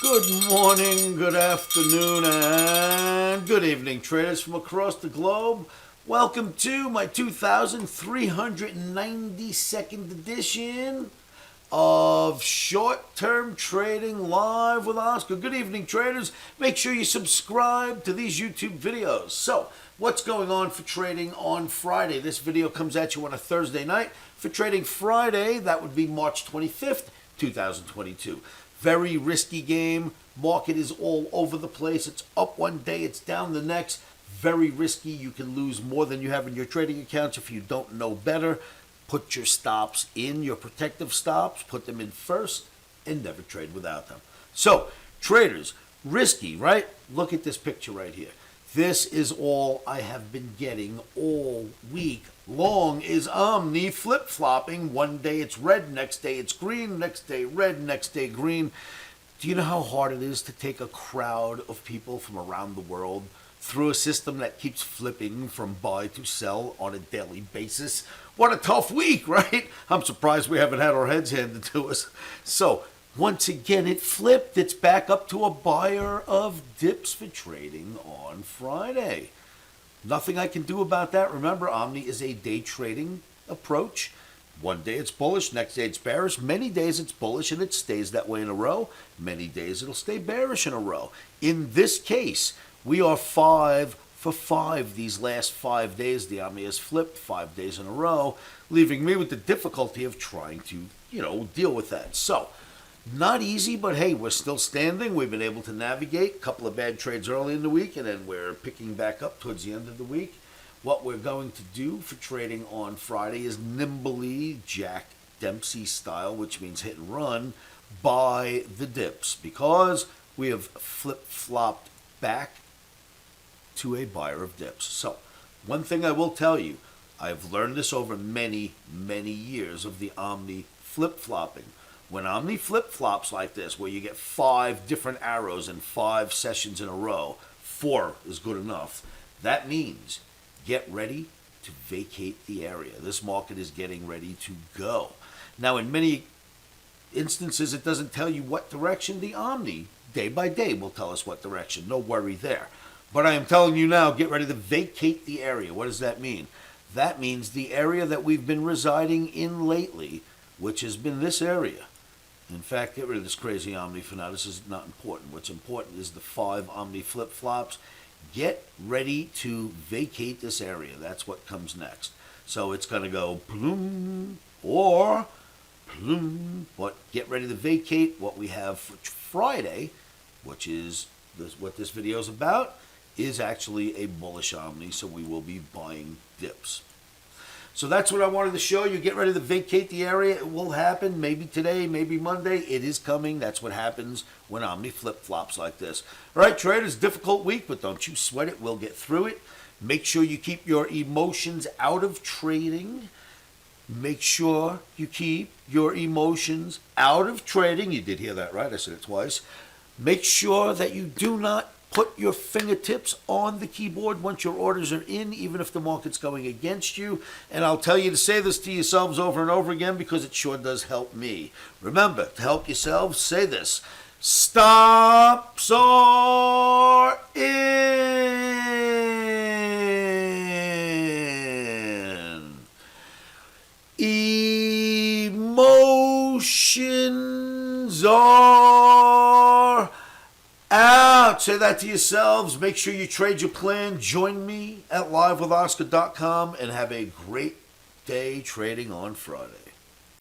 Good morning, good afternoon, and good evening, traders from across the globe. Welcome to my 2392nd edition of Short-Term Trading Live with Oscar. Good evening, traders. Make sure you subscribe to these YouTube videos. So, what's going on for trading on Friday? This video comes at you on a Thursday night. For trading Friday, that would be March 25th, 2022. Very risky game. Market is all over the place. It's up one day, it's down the next. Very risky. You can lose more than you have in your trading accounts if you don't know better. Put your stops in, your protective stops. Put them in first and never trade without them. So, traders, risky, right? Look at this picture right here. This is all I have been getting all week long is OMNI flip-flopping. One day it's red, next day it's green, next day red, next day green. Do you know how hard it is to take a crowd of people from around the world through a system that keeps flipping from buy to sell on a daily basis? What a tough week, right? I'm surprised we haven't had our heads handed to us. So, once again, it flipped. It's back up to a buyer of dips for trading on Friday. Nothing I can do about that. Remember, OMNI is a day trading approach. One day it's bullish, next day it's bearish. Many days it's bullish and it stays that way in a row. Many days it'll stay bearish in a row. In this case, we are 5 for 5 these last 5 days. The OMNI has flipped 5 days in a row, leaving me with the difficulty of trying to, deal with that. So, not easy, but hey, we're still standing. We've been able to navigate. A couple of bad trades early in the week, and then we're picking back up towards the end of the week. What we're going to do for trading on Friday is nimbly Jack Dempsey style, which means hit and run, buy the dips, because we have flip-flopped back to a buyer of dips. So, one thing I will tell you, I've learned this over many, many years of the OMNI flip-flopping. When OMNI flip-flops like this, where you get 5 different arrows in 5 sessions in a row, 4 is good enough, that means get ready to vacate the area. This market is getting ready to go. Now, in many instances, it doesn't tell you what direction. The OMNI, day by day, will tell us what direction. No worry there. But I am telling you now, get ready to vacate the area. What does that mean? That means the area that we've been residing in lately, which has been this area. In fact, get rid of this crazy OMNI for now. This is not important. What's important is the 5 OMNI flip-flops. Get ready to vacate this area. That's what comes next. So it's going to go bloom or bloom. But get ready to vacate. What we have for Friday, which is what this video is about, is actually a bullish OMNI. So we will be buying dips. So that's what I wanted to show you. Get ready to vacate the area. It will happen. Maybe today, maybe Monday. It is coming. That's what happens when OMNI flip-flops like this. All right, traders, difficult week, but don't you sweat it. We'll get through it. Make sure you keep your emotions out of trading. Make sure you keep your emotions out of trading. You did hear that right. I said it twice. Make sure that you do not put your fingertips on the keyboard once your orders are in, even if the market's going against you. And I'll tell you to say this to yourselves over and over again because it sure does help me. Remember, to help yourselves, say this. Stops are in. Emotions are out. Say that to yourselves. Make sure you trade your plan. Join me at livewithoscar.com and have a great day trading on Friday.